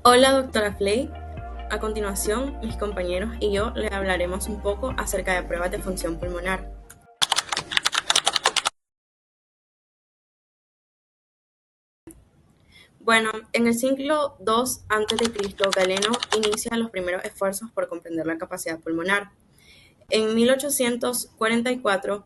Hola, doctora Flay. A continuación, mis compañeros y yo le hablaremos un poco acerca de pruebas de función pulmonar. Bueno, en el siglo II a.C., Galeno inicia los primeros esfuerzos por comprender la capacidad pulmonar. En 1844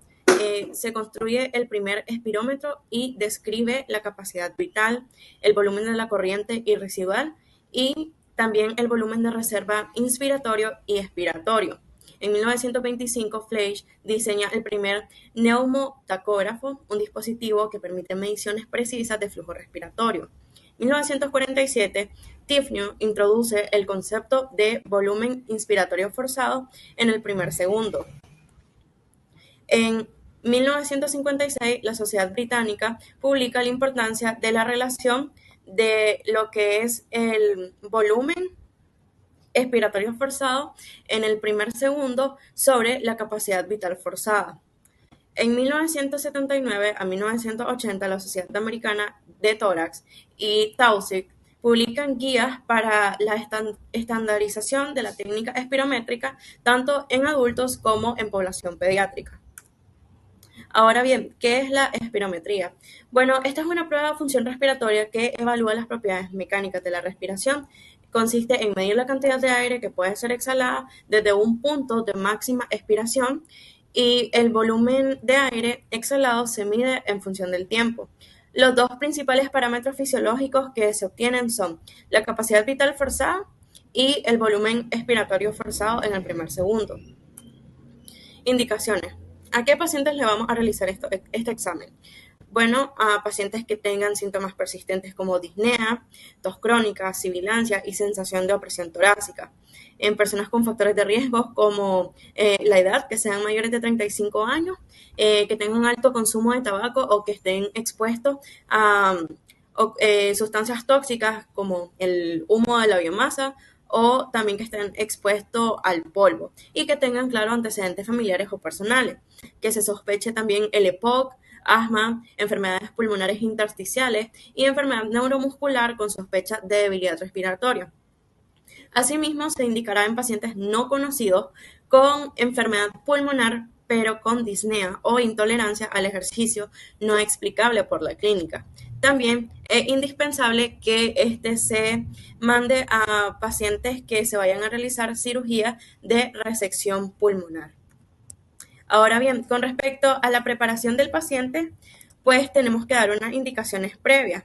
se construye el primer espirómetro y describe la capacidad vital, el volumen de la corriente y residual y también el volumen de reserva inspiratorio y expiratorio. En 1925, Fleisch diseña el primer neumotacógrafo, un dispositivo que permite mediciones precisas de flujo respiratorio. En 1947, Tifnio introduce el concepto de volumen inspiratorio forzado en el primer segundo. En 1956, la Sociedad Británica publica la importancia de la relación de lo que es el volumen expiratorio forzado en el primer segundo sobre la capacidad vital forzada. En 1979 a 1980, la Sociedad Americana de Tórax y Taussig publican guías para la estandarización de la técnica espirométrica tanto en adultos como en población pediátrica. Ahora bien, ¿qué es la espirometría? Bueno, esta es una prueba de función respiratoria que evalúa las propiedades mecánicas de la respiración. Consiste en medir la cantidad de aire que puede ser exhalada desde un punto de máxima expiración y el volumen de aire exhalado se mide en función del tiempo. Los dos principales parámetros fisiológicos que se obtienen son la capacidad vital forzada y el volumen expiratorio forzado en el primer segundo. Indicaciones. ¿A qué pacientes le vamos a realizar este examen? Bueno, a pacientes que tengan síntomas persistentes como disnea, tos crónica, sibilancia y sensación de opresión torácica. En personas con factores de riesgo como la edad, que sean mayores de 35 años, que tengan un alto consumo de tabaco o que estén expuestos a sustancias tóxicas como el humo de la biomasa o también que estén expuestos al polvo y que tengan, claro, antecedentes familiares o personales, que se sospeche también el EPOC, asma, enfermedades pulmonares intersticiales y enfermedad neuromuscular con sospecha de debilidad respiratoria. Asimismo, se indicará en pacientes no conocidos con enfermedad pulmonar pero con disnea o intolerancia al ejercicio no explicable por la clínica. También es indispensable que se mande a pacientes que se vayan a realizar cirugía de resección pulmonar. Ahora bien, con respecto a la preparación del paciente, pues tenemos que dar unas indicaciones previas.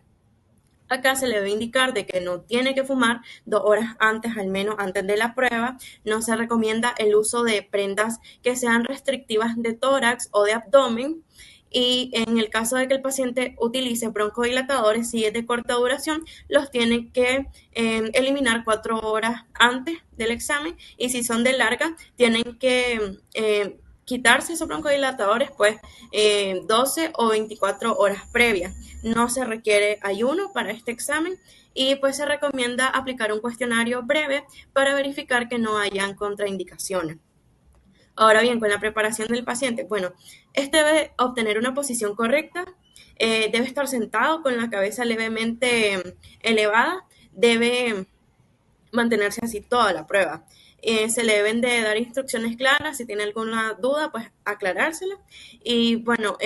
Acá se le debe indicar de que no tiene que fumar 2 horas antes, al menos antes de la prueba. No se recomienda el uso de prendas que sean restrictivas de tórax o de abdomen. Y en el caso de que el paciente utilice broncodilatadores, si es de corta duración, los tiene que eliminar 4 horas antes del examen. Y si son de larga, tienen que quitarse esos broncodilatadores, pues 12 o 24 horas previas. No se requiere ayuno para este examen y pues se recomienda aplicar un cuestionario breve para verificar que no hayan contraindicaciones. Ahora bien, con la preparación del paciente, bueno, este debe obtener una posición correcta, debe estar sentado con la cabeza levemente elevada, debe mantenerse así toda la prueba. Se le deben de dar instrucciones claras, si tiene alguna duda, pues aclarársela. Y bueno,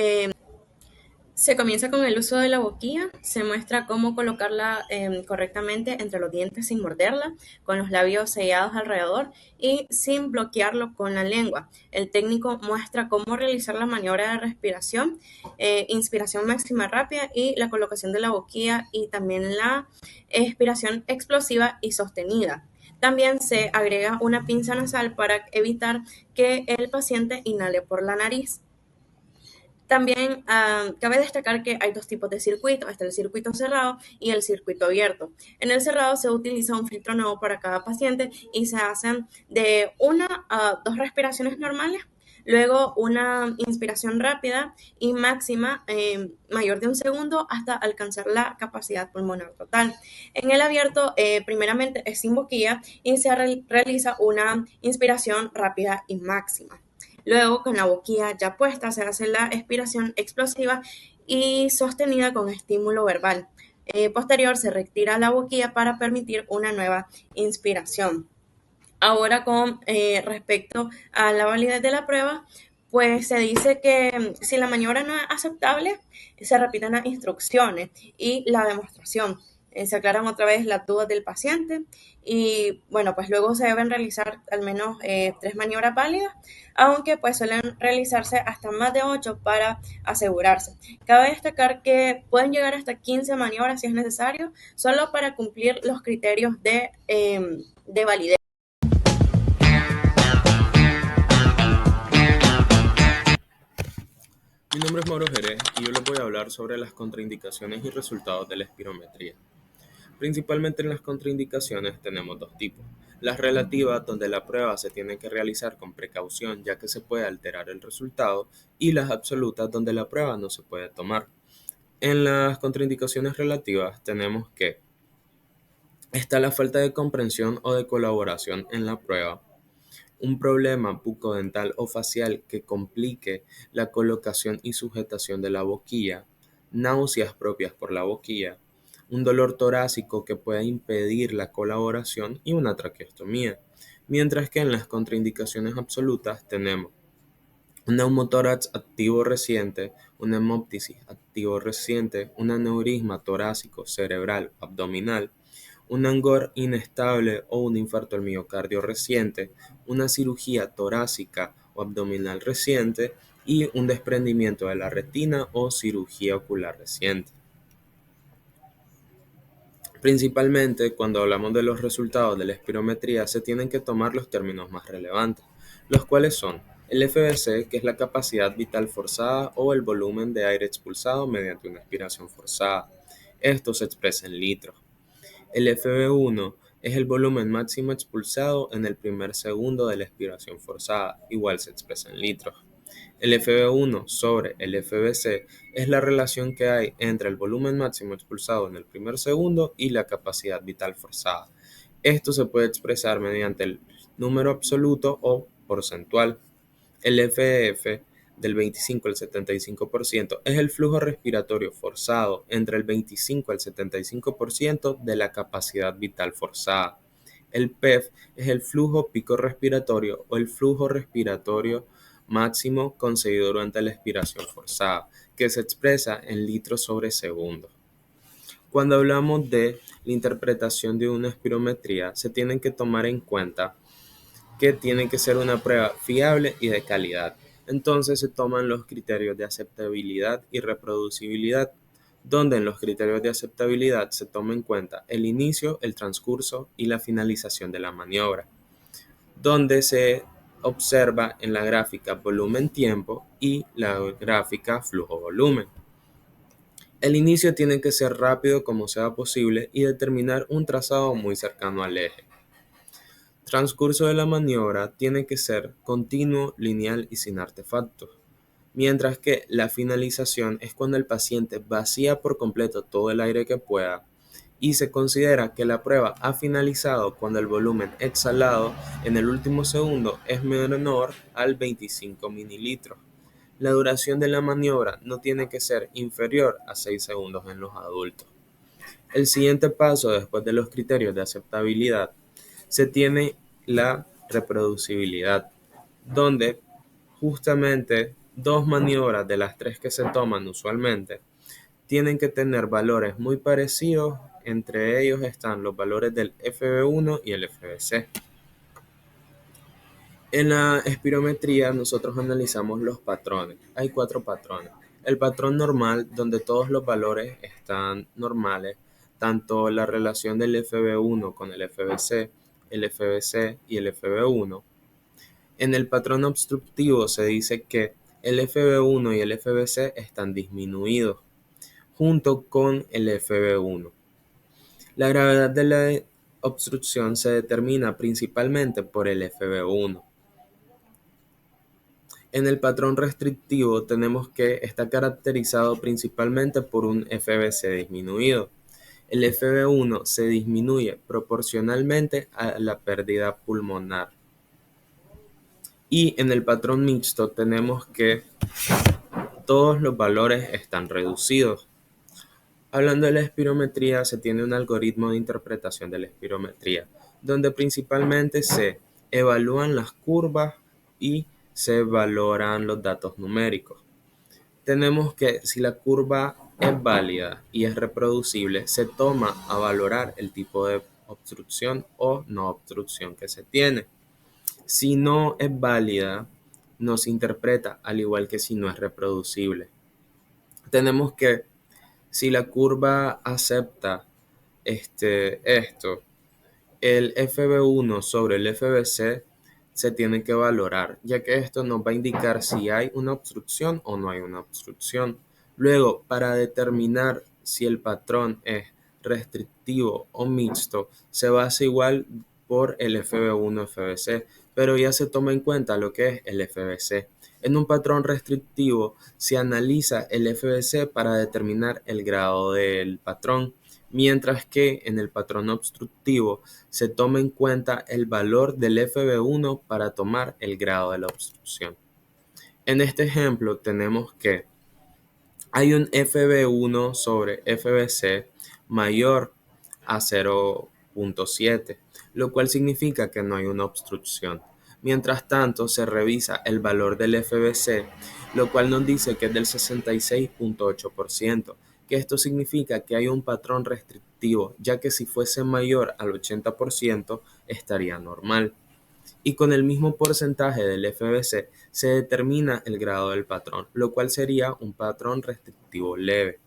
se comienza con el uso de la boquilla, se muestra cómo colocarla correctamente entre los dientes sin morderla, con los labios sellados alrededor y sin bloquearlo con la lengua. El técnico muestra cómo realizar la maniobra de respiración, inspiración máxima rápida y la colocación de la boquilla y también la expiración explosiva y sostenida. También se agrega una pinza nasal para evitar que el paciente inhale por la nariz. También cabe destacar que hay dos tipos de circuitos, está el circuito cerrado y el circuito abierto. En el cerrado se utiliza un filtro nuevo para cada paciente y se hacen de 1 a 2 respiraciones normales, luego una inspiración rápida y máxima mayor de 1 segundo hasta alcanzar la capacidad pulmonar total. En el abierto, primeramente es sin boquilla y se realiza una inspiración rápida y máxima. Luego, con la boquilla ya puesta, se hace la expiración explosiva y sostenida con estímulo verbal. posterior se retira la boquilla para permitir una nueva inspiración. Ahora con respecto a la validez de la prueba, pues se dice que si la maniobra no es aceptable, se repiten las instrucciones y la demostración. Se aclaran otra vez las dudas del paciente y bueno, pues luego se deben realizar al menos 3 maniobras válidas, aunque pues suelen realizarse hasta más de 8 para asegurarse. Cabe destacar que pueden llegar hasta 15 maniobras si es necesario, solo para cumplir los criterios de validez. Mi nombre es Mauro Jerez y yo les voy a hablar sobre las contraindicaciones y resultados de la espirometría. Principalmente en las contraindicaciones tenemos dos tipos. Las relativas, donde la prueba se tiene que realizar con precaución ya que se puede alterar el resultado, y las absolutas, donde la prueba no se puede tomar. En las contraindicaciones relativas tenemos que está la falta de comprensión o de colaboración en la prueba, un problema bucodental o facial que complique la colocación y sujetación de la boquilla, náuseas propias por la boquilla, un dolor torácico que pueda impedir la colaboración y una traqueostomía. Mientras que en las contraindicaciones absolutas tenemos un neumotórax activo reciente, una hemoptisis activo reciente, un aneurisma torácico, cerebral, abdominal, un angor inestable o un infarto al miocardio reciente, una cirugía torácica o abdominal reciente y un desprendimiento de la retina o cirugía ocular reciente. Principalmente, cuando hablamos de los resultados de la espirometría, se tienen que tomar los términos más relevantes, los cuales son el FVC, que es la capacidad vital forzada o el volumen de aire expulsado mediante una expiración forzada. Esto se expresa en litros. El FV1 es el volumen máximo expulsado en el primer segundo de la expiración forzada, igual se expresa en litros. El FV1 sobre el FVC es la relación que hay entre el volumen máximo expulsado en el primer segundo y la capacidad vital forzada. Esto se puede expresar mediante el número absoluto o porcentual. El FF del 25 al 75% es el flujo respiratorio forzado entre el 25 al 75% de la capacidad vital forzada. El PEF es el flujo pico respiratorio o el flujo respiratorio máximo concedido durante la expiración forzada, que se expresa en litros sobre segundo. Cuando hablamos de la interpretación de una espirometría, se tienen que tomar en cuenta que tiene que ser una prueba fiable y de calidad. Entonces se toman los criterios de aceptabilidad y reproducibilidad, donde en los criterios de aceptabilidad se toma en cuenta el inicio, el transcurso y la finalización de la maniobra, donde se observa en la gráfica volumen-tiempo y la gráfica flujo-volumen. El inicio tiene que ser rápido como sea posible y determinar un trazado muy cercano al eje. Transcurso de la maniobra tiene que ser continuo, lineal y sin artefactos, mientras que la finalización es cuando el paciente vacía por completo todo el aire que pueda y se considera que la prueba ha finalizado cuando el volumen exhalado en el último segundo es menor al 25 mililitros. La duración de la maniobra no tiene que ser inferior a 6 segundos en los adultos. El siguiente paso después de los criterios de aceptabilidad se tiene la reproducibilidad, donde justamente 2 maniobras de las 3 que se toman usualmente tienen que tener valores muy parecidos, entre ellos están los valores del FV1 y el FVC. En la espirometría nosotros analizamos los patrones. Hay 4 patrones. El patrón normal, donde todos los valores están normales, tanto la relación del FV1 con el FVC y el FV1. En el patrón obstructivo se dice que el FV1 y el FVC están disminuidos junto con el FV1. La gravedad de la obstrucción se determina principalmente por el FV1. En el patrón restrictivo tenemos que está caracterizado principalmente por un FVC disminuido. El FV1 se disminuye proporcionalmente a la pérdida pulmonar. Y en el patrón mixto tenemos que todos los valores están reducidos. Hablando de la espirometría, se tiene un algoritmo de interpretación de la espirometría, donde principalmente se evalúan las curvas y se valoran los datos numéricos. Tenemos que si la curva es válida y es reproducible, se toma a valorar el tipo de obstrucción o no obstrucción que se tiene. Si no es válida, no se interpreta, al igual que si no es reproducible. Tenemos que si la curva acepta esto, el FB1 sobre el FBC se tiene que valorar, ya que esto nos va a indicar si hay una obstrucción o no hay una obstrucción. Luego, para determinar si el patrón es restrictivo o mixto, se basa igual por el FB1 FBC, pero ya se toma en cuenta lo que es el FBC. En un patrón restrictivo se analiza el FBC para determinar el grado del patrón, mientras que en el patrón obstructivo se toma en cuenta el valor del FB1 para tomar el grado de la obstrucción. En este ejemplo tenemos que hay un FB1 sobre FBC mayor a 0.7, lo cual significa que no hay una obstrucción. Mientras tanto, se revisa el valor del FBC, lo cual nos dice que es del 66.8%, que esto significa que hay un patrón restrictivo, ya que si fuese mayor al 80% estaría normal. Y con el mismo porcentaje del FBC se determina el grado del patrón, lo cual sería un patrón restrictivo leve.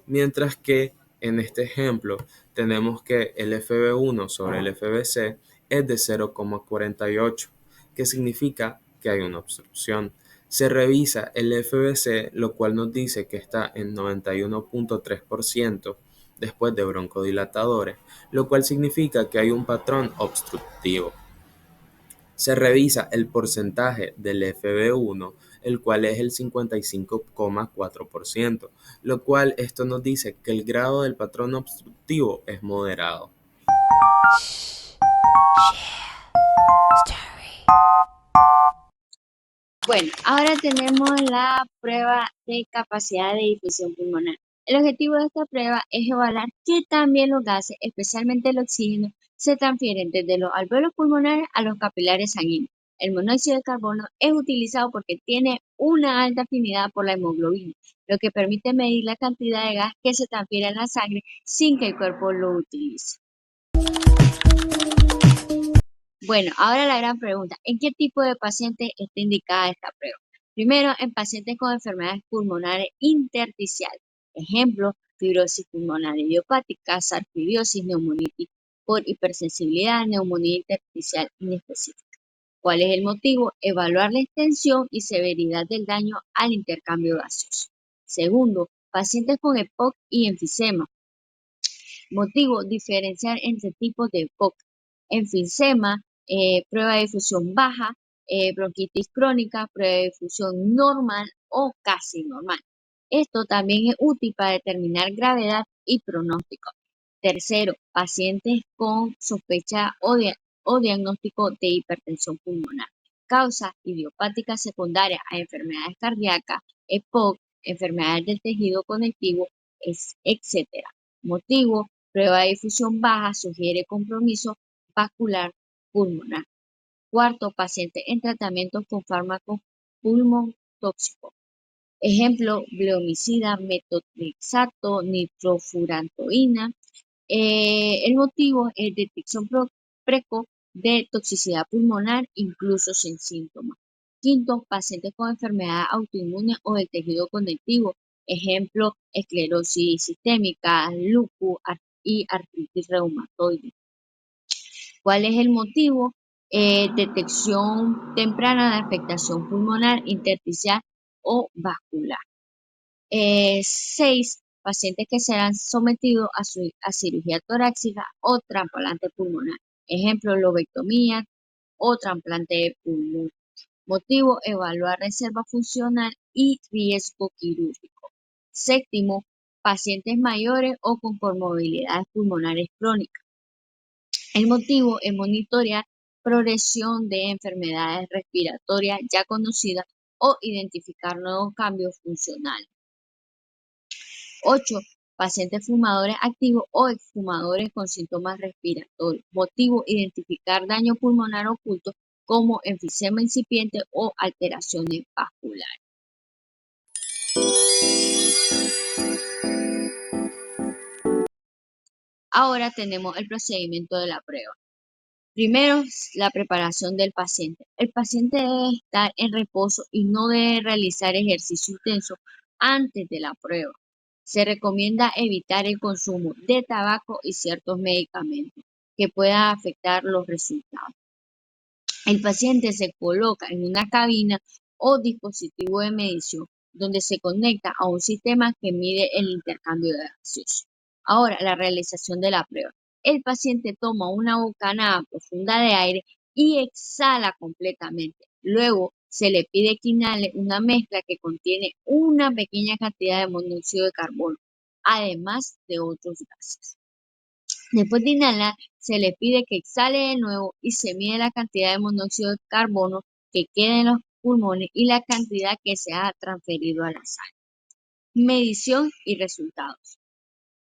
Mientras que en este ejemplo tenemos que el FB1 sobre el FBC es de 0,48, que significa que hay una obstrucción. Se revisa el FBC, lo cual nos dice que está en 91.3% después de broncodilatadores, lo cual significa que hay un patrón obstructivo. Se revisa el porcentaje del FB1, el cual es el 55,4%, lo cual esto nos dice que el grado del patrón obstructivo es moderado. Bueno, ahora tenemos la prueba de capacidad de difusión pulmonar. El objetivo de esta prueba es evaluar qué tan bien los gases, especialmente el oxígeno, se transfieren desde los alvéolos pulmonares a los capilares sanguíneos. El monóxido de carbono es utilizado porque tiene una alta afinidad por la hemoglobina, lo que permite medir la cantidad de gas que se transfiere en la sangre sin que el cuerpo lo utilice. Bueno, ahora la gran pregunta, ¿en qué tipo de paciente está indicada esta prueba? Primero, en pacientes con enfermedades pulmonares intersticiales, ejemplo, fibrosis pulmonar idiopática, sarcoidosis, neumonitis por hipersensibilidad, neumonía intersticial inespecífica. ¿Cuál es el motivo? Evaluar la extensión y severidad del daño al intercambio gaseoso. Segundo, pacientes con EPOC y enfisema. Motivo, diferenciar entre tipos de EPOC. Enfisema, prueba de difusión baja, bronquitis crónica, prueba de difusión normal o casi normal. Esto también es útil para determinar gravedad y pronóstico. Tercero, pacientes con sospecha o diagnóstico de hipertensión pulmonar. Causa idiopática secundaria a enfermedades cardíacas, EPOC, enfermedades del tejido conectivo, etc. Motivo, prueba de difusión baja sugiere compromiso vascular pulmonar. Cuarto, paciente en tratamiento con fármacos pulmotóxicos. Ejemplo, bleomicida, metotrexato, nitrofurantoína. El motivo es detección precoz de toxicidad pulmonar, incluso sin síntomas. Quinto, pacientes con enfermedad autoinmune o del tejido conectivo. Ejemplo, esclerosis sistémica, lupus y artritis reumatoide. ¿Cuál es el motivo? Detección temprana de afectación pulmonar, intersticial o vascular. 6. Pacientes que serán sometidos a cirugía torácica o trasplante pulmonar. Ejemplo, lobectomía o trasplante de pulmón. Motivo, evaluar reserva funcional y riesgo quirúrgico. Séptimo, pacientes mayores o con comorbilidades pulmonares crónicas. El motivo es monitorear progresión de enfermedades respiratorias ya conocidas o identificar nuevos cambios funcionales. 8. pacientes fumadores activos o exfumadores con síntomas respiratorios. Motivo, identificar daño pulmonar oculto como enfisema incipiente o alteraciones vasculares. Ahora tenemos el procedimiento de la prueba. Primero, la preparación del paciente. El paciente debe estar en reposo y no debe realizar ejercicio intenso antes de la prueba. Se recomienda evitar el consumo de tabaco y ciertos medicamentos que puedan afectar los resultados. El paciente se coloca en una cabina o dispositivo de medición donde se conecta a un sistema que mide el intercambio de gaseosos. Ahora, la realización de la prueba. El paciente toma una bocanada profunda de aire y exhala completamente. Luego, se le pide que inhale una mezcla que contiene una pequeña cantidad de monóxido de carbono, además de otros gases. Después de inhalar, se le pide que exhale de nuevo y se mide la cantidad de monóxido de carbono que queda en los pulmones y la cantidad que se ha transferido a la sangre. Medición y resultados.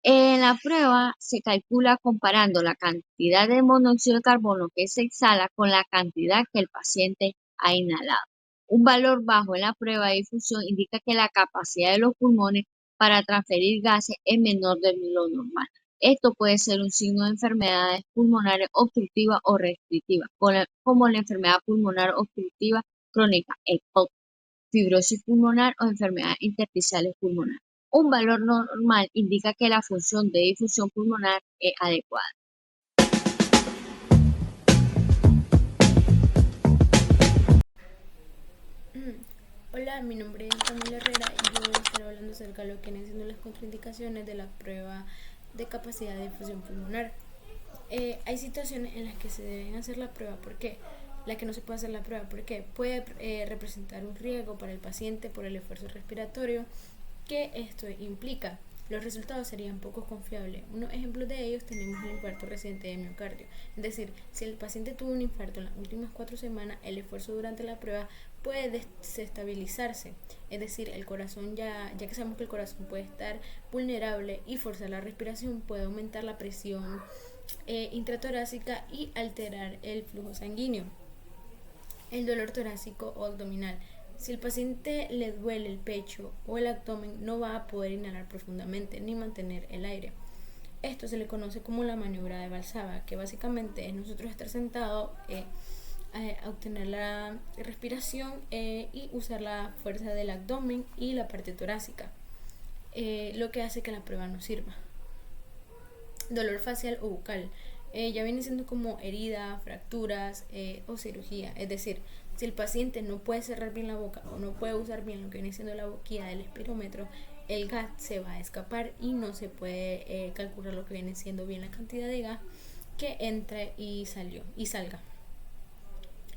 En la prueba se calcula comparando la cantidad de monóxido de carbono que se exhala con la cantidad que el paciente ha inhalado. Un valor bajo en la prueba de difusión indica que la capacidad de los pulmones para transferir gases es menor de lo normal. Esto puede ser un signo de enfermedades pulmonares obstructivas o restrictivas, como la enfermedad pulmonar obstructiva crónica, EPOC, fibrosis pulmonar o enfermedades intersticiales pulmonares. Un valor normal indica que la función de difusión pulmonar es adecuada. Hola, mi nombre es Camila Herrera y yo voy a estar hablando acerca de lo que vienen siendo las contraindicaciones de la prueba de capacidad de difusión pulmonar. Hay situaciones en las que se deben hacer la prueba, ¿por qué? La que no se puede hacer la prueba, porque puede representar un riesgo para el paciente por el esfuerzo respiratorio que esto implica. Los resultados serían poco confiables. Unos ejemplos de ellos tenemos el infarto reciente de miocardio. Es decir, si el paciente tuvo un infarto en las últimas 4 semanas, el esfuerzo durante la prueba puede desestabilizarse. Es decir, el corazón ya que sabemos que el corazón puede estar vulnerable y forzar la respiración puede aumentar la presión intratorácica y alterar el flujo sanguíneo. El dolor torácico o abdominal. Si el paciente le duele el pecho o el abdomen, no va a poder inhalar profundamente ni mantener el aire. Esto se le conoce como la maniobra de Valsalva, que básicamente es nosotros estar sentados, a obtener la respiración y usar la fuerza del abdomen y la parte torácica, lo que hace que la prueba no sirva. Dolor facial o bucal. Ya viene siendo como herida, fracturas o cirugía. Es decir, si el paciente no puede cerrar bien la boca o no puede usar bien lo que viene siendo la boquilla del espirómetro, el gas se va a escapar y no se puede calcular lo que viene siendo bien la cantidad de gas que entre y salga.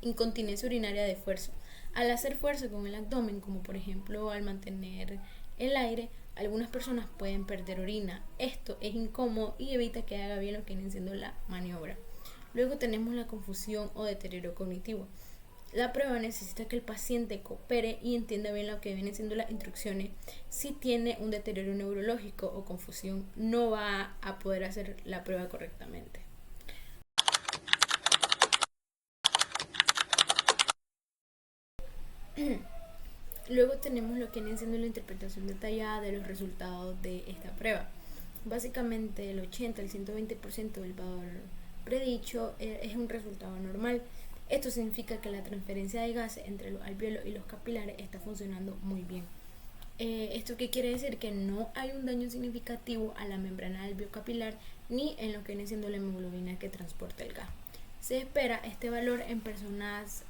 Incontinencia urinaria de esfuerzo. Al hacer fuerza con el abdomen, como por ejemplo al mantener el aire, algunas personas pueden perder orina. Esto es incómodo y evita que haga bien lo que viene siendo la maniobra. Luego tenemos la confusión o deterioro cognitivo. La prueba necesita que el paciente coopere y entienda bien lo que vienen siendo las instrucciones. Si tiene un deterioro neurológico o confusión, no va a poder hacer la prueba correctamente. Luego tenemos lo que viene siendo la interpretación detallada de los resultados de esta prueba. Básicamente el 80 al 120% del valor predicho es un resultado normal. Esto significa que la transferencia de gases entre los alvéolos y los capilares está funcionando muy bien. ¿Esto qué quiere decir? Que no hay un daño significativo a la membrana alveocapilar ni en lo que viene siendo la hemoglobina que transporta el gas. Se espera este valor en personas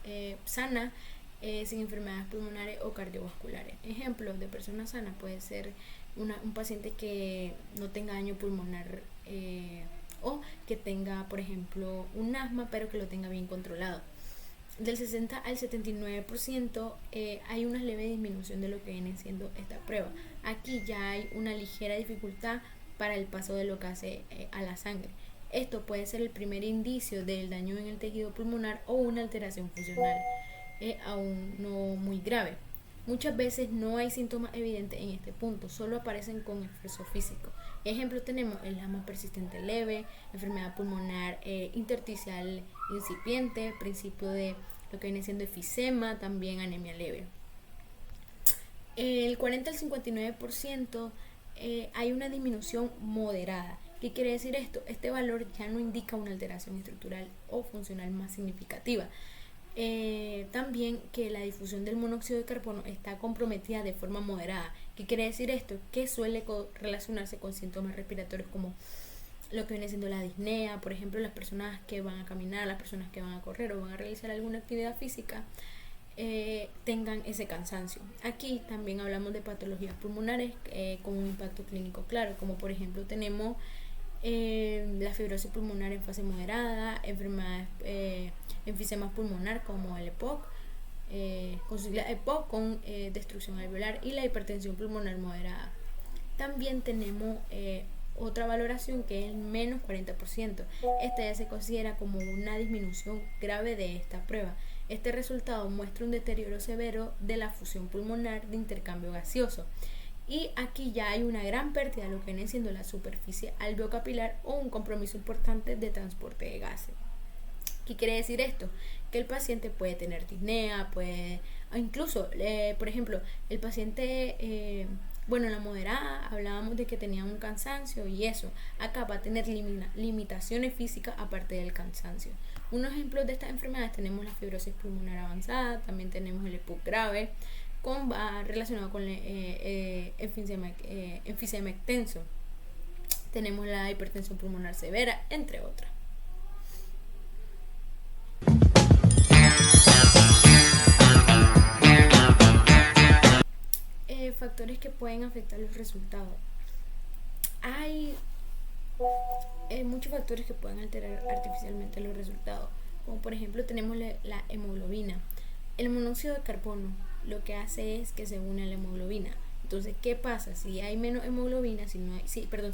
sanas, sin enfermedades pulmonares o cardiovasculares. Ejemplos de personas sanas puede ser un paciente que no tenga daño pulmonar o que tenga, por ejemplo, un asma pero que lo tenga bien controlado. Del 60 al 79% hay una leve disminución de lo que viene siendo esta prueba. Aquí ya hay una ligera dificultad para el paso de lo que hace a la sangre. Esto puede ser el primer indicio del daño en el tejido pulmonar o una alteración funcional aún no muy grave. Muchas veces no hay síntomas evidentes en este punto, solo aparecen con esfuerzo físico. Ejemplo tenemos el asma persistente leve, enfermedad pulmonar intersticial incipiente, principio de lo que viene siendo efisema, también anemia leve. El 40 al 59% hay una disminución moderada. ¿Qué quiere decir esto? Este valor ya no indica una alteración estructural o funcional más significativa. También que la difusión del monóxido de carbono está comprometida de forma moderada. ¿Qué quiere decir esto? Que suele relacionarse con síntomas respiratorios como lo que viene siendo la disnea, por ejemplo, las personas que van a caminar, las personas que van a correr o van a realizar alguna actividad física, tengan ese cansancio. Aquí también hablamos de patologías pulmonares con un impacto clínico claro, como por ejemplo tenemos la fibrosis pulmonar en fase moderada, enfermedades, enfisema pulmonar como el EPOC, con sigla EPOC con destrucción alveolar, y la hipertensión pulmonar moderada. También tenemos otra valoración que es el menos 40%. Esta ya se considera como una disminución grave de esta prueba. Este resultado muestra un deterioro severo de la fusión pulmonar de intercambio gaseoso. Y aquí ya hay una gran pérdida de lo que viene siendo la superficie alveocapilar o un compromiso importante de transporte de gases. ¿Qué quiere decir esto? Que el paciente puede tener disnea, o incluso, por ejemplo, el paciente, bueno, en la moderada hablábamos de que tenía un cansancio y eso, acá va a tener limitaciones físicas aparte del cansancio. Unos ejemplos de estas enfermedades tenemos la fibrosis pulmonar avanzada, también tenemos el EPOC grave, va relacionado con el enfisema extenso. Tenemos la hipertensión pulmonar severa, entre otras. Factores que pueden afectar los resultados. Hay muchos factores que pueden alterar artificialmente los resultados, como por ejemplo tenemos la hemoglobina. El monóxido de carbono lo que hace es que se une a la hemoglobina. Entonces, ¿qué pasa? Si hay menos hemoglobina, si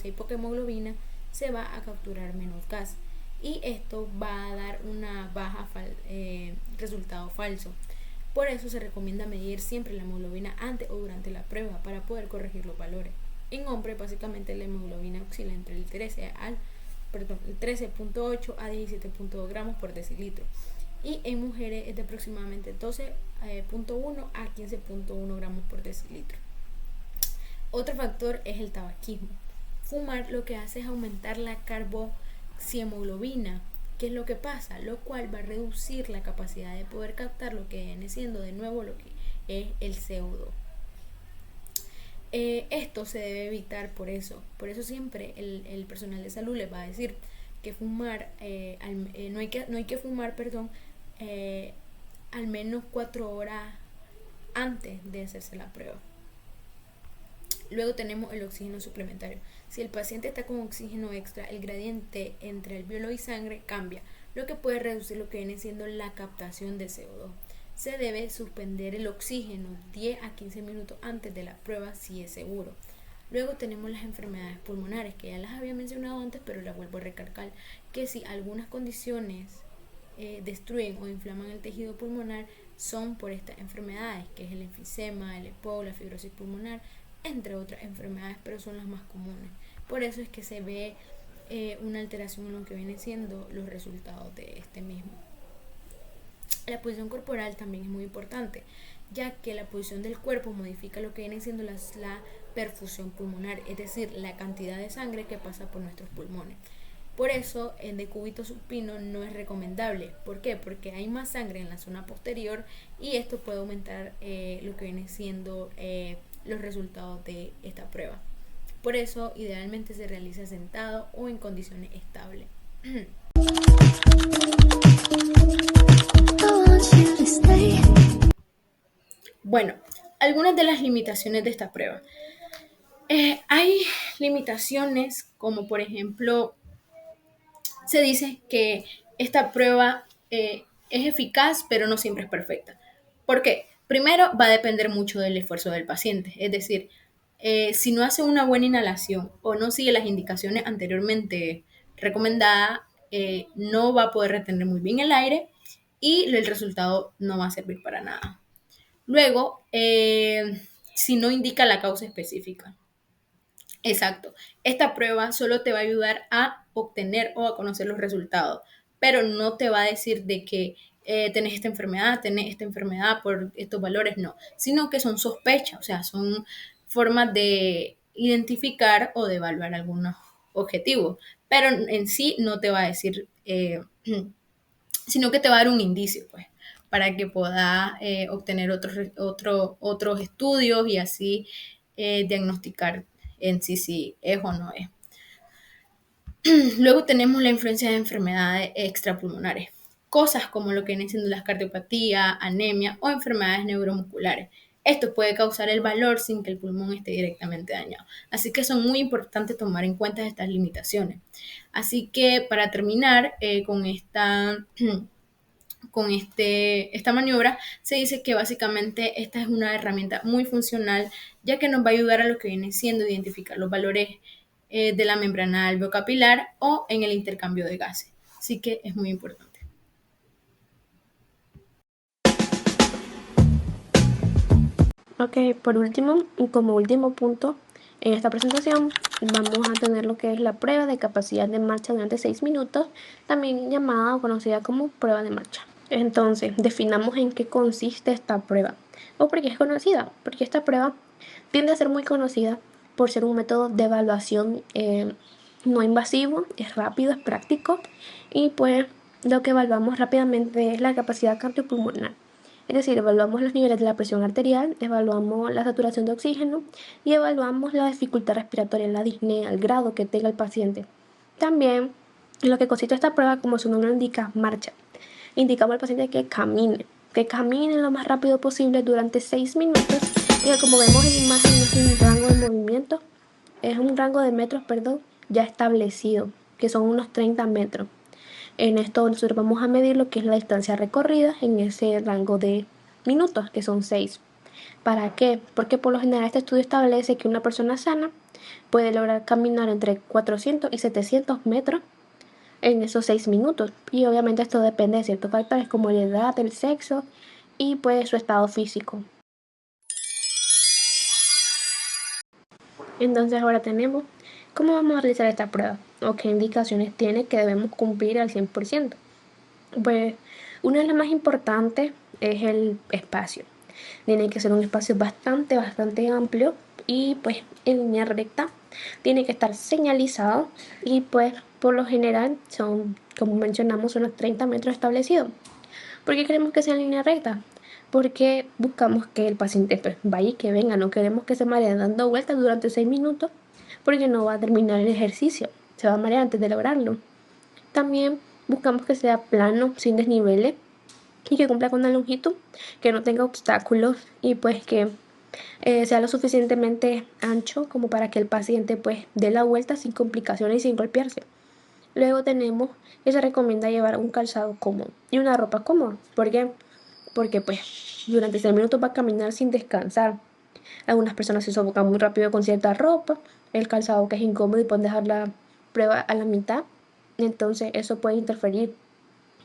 hay poca hemoglobina, se va a capturar menos gas y esto va a dar una baja resultado falso. Por eso se recomienda medir siempre la hemoglobina antes o durante la prueba para poder corregir los valores. En hombres, básicamente la hemoglobina oscila entre el 13.8 a 17.2 gramos por decilitro. Y en mujeres es de aproximadamente 12.1 a 15.1 gramos por decilitro. Otro factor es el tabaquismo. Fumar lo que hace es aumentar la carboxihemoglobina. ¿Qué es lo que pasa? Lo cual va a reducir la capacidad de poder captar lo que viene siendo de nuevo lo que es el CO2. Esto se debe evitar por eso siempre el personal de salud les va a decir que fumar, no hay que fumar, al menos 4 horas antes de hacerse la prueba. Luego tenemos el oxígeno suplementario. Si el paciente está con oxígeno extra, el gradiente entre alvéolo y sangre cambia, lo que puede reducir lo que viene siendo la captación de CO2. Se debe suspender el oxígeno 10 a 15 minutos antes de la prueba si es seguro. Luego tenemos las enfermedades pulmonares, que ya las había mencionado antes, pero las vuelvo a recalcar, que si algunas condiciones destruyen o inflaman el tejido pulmonar, son por estas enfermedades, que es el enfisema, el EPOC, la fibrosis pulmonar, entre otras enfermedades, pero son las más comunes. Por eso es que se ve una alteración en lo que vienen siendo los resultados de este mismo. La posición corporal también es muy importante, ya que la posición del cuerpo modifica lo que viene siendo la perfusión pulmonar, es decir, la cantidad de sangre que pasa por nuestros pulmones. Por eso el decúbito supino no es recomendable. ¿Por qué? Porque hay más sangre en la zona posterior y esto puede aumentar lo que viene siendo los resultados de esta prueba. Por eso idealmente se realiza sentado o en condiciones estables. Bueno, algunas de las limitaciones de esta prueba. Hay limitaciones como por ejemplo se dice que esta prueba es eficaz pero no siempre es perfecta. ¿Por qué? Primero va a depender mucho del esfuerzo del paciente, es decir, si no hace una buena inhalación o no sigue las indicaciones anteriormente recomendadas, no va a poder retener muy bien el aire y el resultado no va a servir para nada. Luego, si no indica la causa específica. Exacto. Esta prueba solo te va a ayudar a obtener o a conocer los resultados, pero no te va a decir de que tenés esta enfermedad por estos valores, no, sino que son sospechas, o sea, son formas de identificar o de evaluar algunos objetivos, pero en sí no te va a decir, sino que te va a dar un indicio, pues, para que puedas obtener otros estudios y así diagnosticar en sí si es o no es. Luego tenemos la influencia de enfermedades extrapulmonares, cosas como lo que vienen siendo las cardiopatías, anemia o enfermedades neuromusculares. Esto puede causar el valor sin que el pulmón esté directamente dañado. Así que son muy importantes tomar en cuenta estas limitaciones. Así que para terminar esta maniobra, se dice que básicamente esta es una herramienta muy funcional, ya que nos va a ayudar a lo que viene siendo identificar los valores de la membrana alveocapilar o en el intercambio de gases. Así que es muy importante. Ok, por último, y como último punto, en esta presentación vamos a tener lo que es la prueba de capacidad de marcha durante 6 minutos, también llamada o conocida como prueba de marcha. Entonces, definamos en qué consiste esta prueba o por qué es conocida, porque esta prueba tiende a ser muy conocida por ser un método de evaluación no invasivo, es rápido, es práctico y pues lo que evaluamos rápidamente es la capacidad cardiopulmonar. Es decir, evaluamos los niveles de la presión arterial, evaluamos la saturación de oxígeno y evaluamos la dificultad respiratoria, la disnea, el grado que tenga el paciente. También, en lo que consiste esta prueba, como su nombre indica, marcha. Indicamos al paciente que camine lo más rápido posible durante 6 minutos y que, como vemos en la imagen, es un rango de movimiento, es un rango de metros, perdón, ya establecido, que son unos 30 metros. En esto nosotros vamos a medir lo que es la distancia recorrida en ese rango de minutos, que son 6. ¿Para qué? Porque por lo general este estudio establece que una persona sana puede lograr caminar entre 400 y 700 metros en esos 6 minutos. Y obviamente esto depende de ciertos factores como la edad, el sexo y pues su estado físico. Entonces ahora tenemos cómo vamos a realizar esta prueba o qué indicaciones tiene que debemos cumplir al 100%. Pues una de las más importantes es el espacio. Tiene que ser un espacio bastante amplio y pues en línea recta. Tiene que estar señalizado y pues por lo general son, como mencionamos, unos 30 metros establecidos. ¿Por qué queremos que sea en línea recta? Porque buscamos que el paciente pues, vaya y que venga, no queremos que se maree dando vueltas durante 6 minutos porque no va a terminar el ejercicio, se va a marear antes de lograrlo. También buscamos que sea plano, sin desniveles y que cumpla con una longitud, que no tenga obstáculos y pues que sea lo suficientemente ancho como para que el paciente pues dé la vuelta sin complicaciones y sin golpearse. Luego tenemos que se recomienda llevar un calzado cómodo y una ropa cómoda. ¿Por qué? Porque pues durante 6 minutos va a caminar sin descansar. Algunas personas se sofocan muy rápido con cierta ropa, el calzado que es incómodo y pueden dejar la prueba a la mitad, entonces eso puede interferir.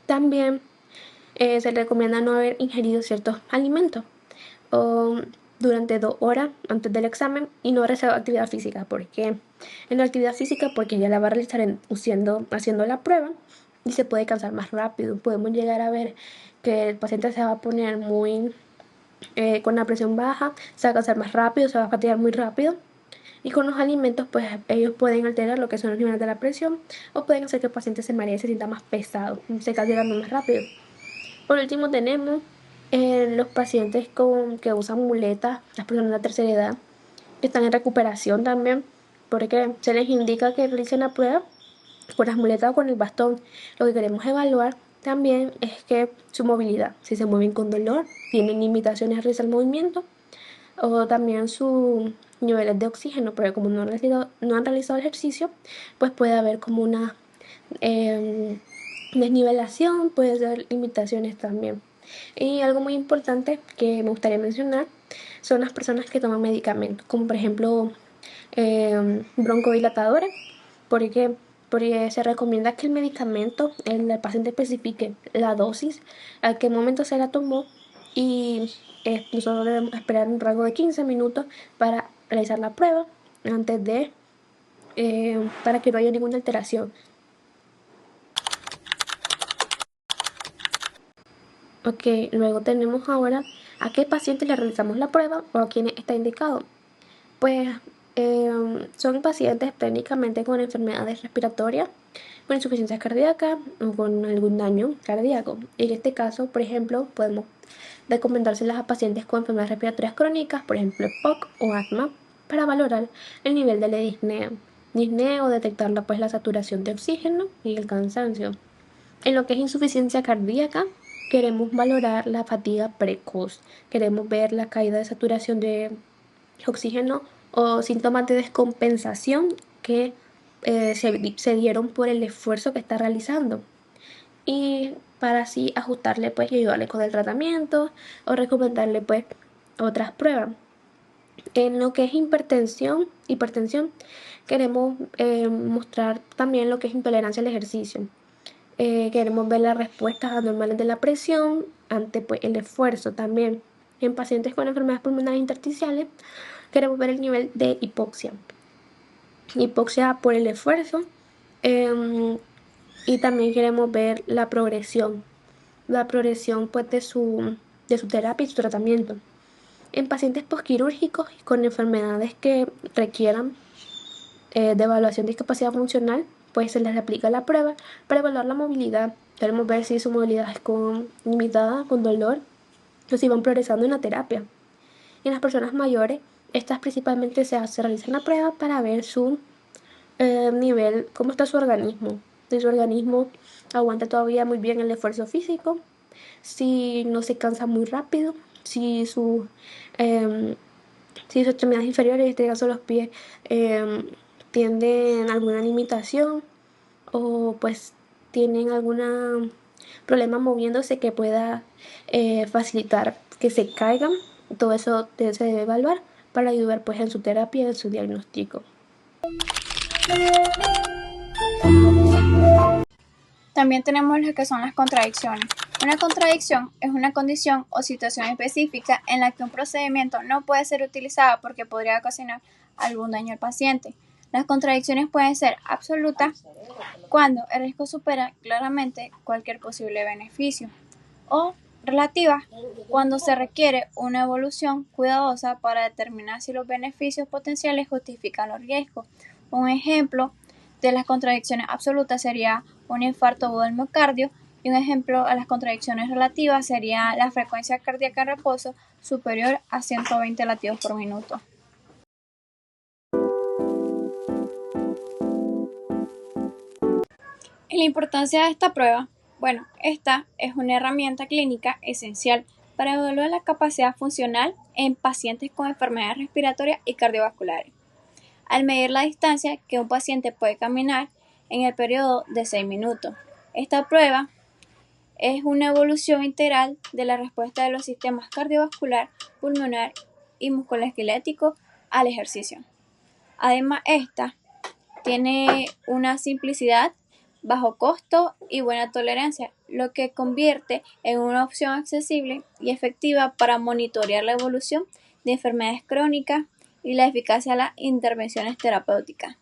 También se recomienda no haber ingerido ciertos alimentos o durante 2 horas antes del examen y no realizar actividad física. ¿Por qué? En la actividad física porque ya la va a realizar haciendo la prueba y se puede cansar más rápido. Podemos llegar a ver que el paciente se va a poner muy con la presión baja, se va a cansar más rápido, se va a fatigar muy rápido. Y con los alimentos, pues ellos pueden alterar lo que son los niveles de la presión o pueden hacer que el paciente se maree y se sienta más pesado, se canse más rápido. Por último tenemos los pacientes que usan muletas, las personas de la tercera edad, que están en recuperación también, porque se les indica que realicen la prueba con las muletas o con el bastón. Lo que queremos evaluar también es que su movilidad, si se mueven con dolor, tienen limitaciones a realizar el movimiento, o también sus niveles de oxígeno, porque como no han realizado ejercicio, pues puede haber como una desnivelación, puede ser limitaciones también. Y algo muy importante que me gustaría mencionar son las personas que toman medicamentos, como por ejemplo broncodilatadores, porque se recomienda que el medicamento, el paciente especifique la dosis, a qué momento se la tomó y nosotros debemos esperar un rango de 15 minutos para realizar la prueba antes de para que no haya ninguna alteración. Ok, luego tenemos ahora a qué paciente le realizamos la prueba o a quién está indicado. Pues son pacientes técnicamente con enfermedades respiratorias, con insuficiencia cardíaca o con algún daño cardíaco. En este caso, por ejemplo, podemos recomendárselas a pacientes con enfermedades respiratorias crónicas, por ejemplo, POC o asma, para valorar el nivel de la disnea o detectar pues, la saturación de oxígeno y el cansancio. En lo que es insuficiencia cardíaca, queremos valorar la fatiga precoz, queremos ver la caída de saturación de oxígeno o síntomas de descompensación que se dieron por el esfuerzo que está realizando. Y para así ajustarle pues y ayudarle con el tratamiento o recomendarle pues otras pruebas. En lo que es hipertensión, queremos mostrar también lo que es intolerancia al ejercicio. Queremos ver las respuestas anormales de la presión ante pues, el esfuerzo también. En pacientes con enfermedades pulmonares intersticiales queremos ver el nivel de hipoxia por el esfuerzo, y también queremos ver la progresión pues, de su terapia y su tratamiento. En pacientes posquirúrgicos y con enfermedades que requieran de evaluación de discapacidad funcional, pues se les aplica la prueba para evaluar la movilidad. Queremos ver si su movilidad es limitada, con dolor, o si van progresando en la terapia. Y en las personas mayores, estas principalmente se realizan la prueba para ver su nivel, cómo está su organismo. Si su organismo aguanta todavía muy bien el esfuerzo físico, si no se cansa muy rápido, si sus extremidades inferiores, en este caso los pies, tienen alguna limitación o pues tienen algún problema moviéndose que pueda facilitar que se caigan. Todo eso se debe evaluar para ayudar pues en su terapia y en su diagnóstico. También tenemos lo que son las contradicciones. Una contradicción es una condición o situación específica en la que un procedimiento no puede ser utilizado porque podría ocasionar algún daño al paciente. Las contradicciones pueden ser absolutas cuando el riesgo supera claramente cualquier posible beneficio, o relativas cuando se requiere una evaluación cuidadosa para determinar si los beneficios potenciales justifican los riesgos. Un ejemplo de las contradicciones absolutas sería un infarto agudo del miocardio, y un ejemplo a las contradicciones relativas sería la frecuencia cardíaca en reposo superior a 120 latidos por minuto. La importancia de esta prueba, bueno, esta es una herramienta clínica esencial para evaluar la capacidad funcional en pacientes con enfermedades respiratorias y cardiovasculares, al medir la distancia que un paciente puede caminar en el periodo de 6 minutos. Esta prueba es una evolución integral de la respuesta de los sistemas cardiovascular, pulmonar y musculoesquelético al ejercicio. Además, esta tiene una simplicidad, bajo costo y buena tolerancia, lo que convierte en una opción accesible y efectiva para monitorear la evolución de enfermedades crónicas y la eficacia de las intervenciones terapéuticas.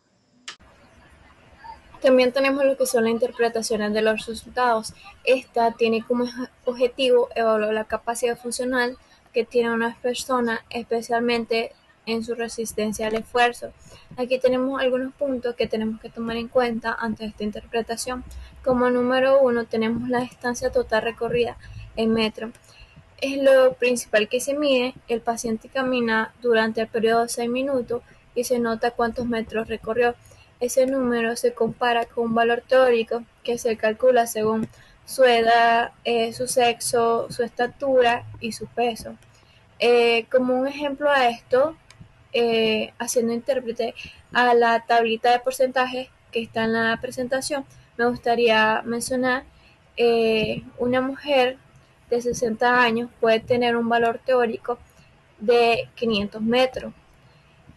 También tenemos lo que son las interpretaciones de los resultados. Esta tiene como objetivo evaluar la capacidad funcional que tiene una persona, especialmente en su resistencia al esfuerzo. Aquí tenemos algunos puntos que tenemos que tomar en cuenta ante esta interpretación. Como número 1 tenemos la distancia total recorrida en metros. Es lo principal que se mide. El paciente camina durante el periodo de 6 minutos y se nota cuántos metros recorrió. Ese número se compara con un valor teórico que se calcula según su edad, su sexo, su estatura y su peso. Como un ejemplo a esto, haciendo intérprete a la tablita de porcentajes que está en la presentación, me gustaría mencionar una mujer de 60 años puede tener un valor teórico de 500 metros.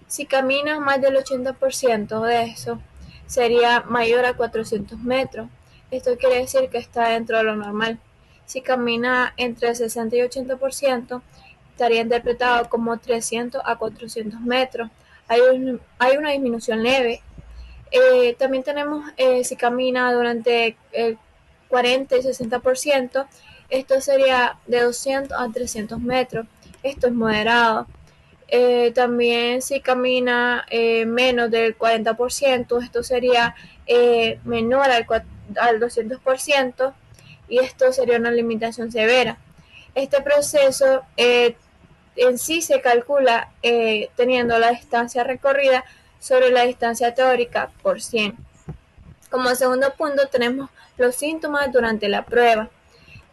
Si camina más del 80% de eso, sería mayor a 400 metros. Esto quiere decir que está dentro de lo normal. Si camina entre 60 y 80%, estaría interpretado como 300 a 400 metros. Hay una disminución leve. También tenemos si camina durante el 40 y 60%, esto sería de 200 a 300 metros. Esto es moderado. También si camina menos del 40%, esto sería menor al 200%, y esto sería una limitación severa. Este proceso en sí se calcula teniendo la distancia recorrida sobre la distancia teórica por 100. Como segundo punto tenemos los síntomas durante la prueba.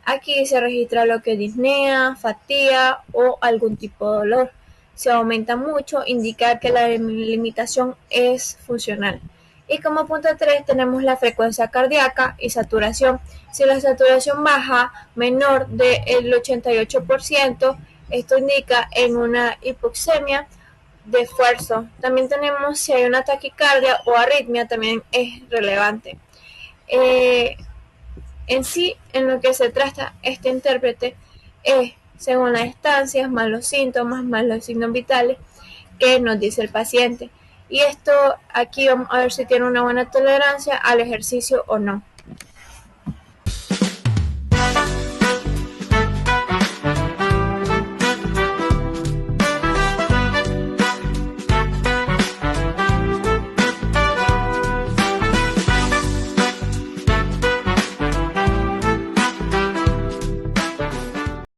Aquí se registra lo que es disnea, fatiga o algún tipo de dolor. Si aumenta mucho, indica que la limitación es funcional. Y como punto 3 tenemos la frecuencia cardíaca y saturación. Si la saturación baja menor del 88%, esto indica en una hipoxemia de esfuerzo. También tenemos si hay una taquicardia o arritmia, también es relevante. En sí, en lo que se trata este intérprete es, según las estancias, más los síntomas, más los signos vitales que nos dice el paciente. Y esto aquí vamos a ver si tiene una buena tolerancia al ejercicio o no.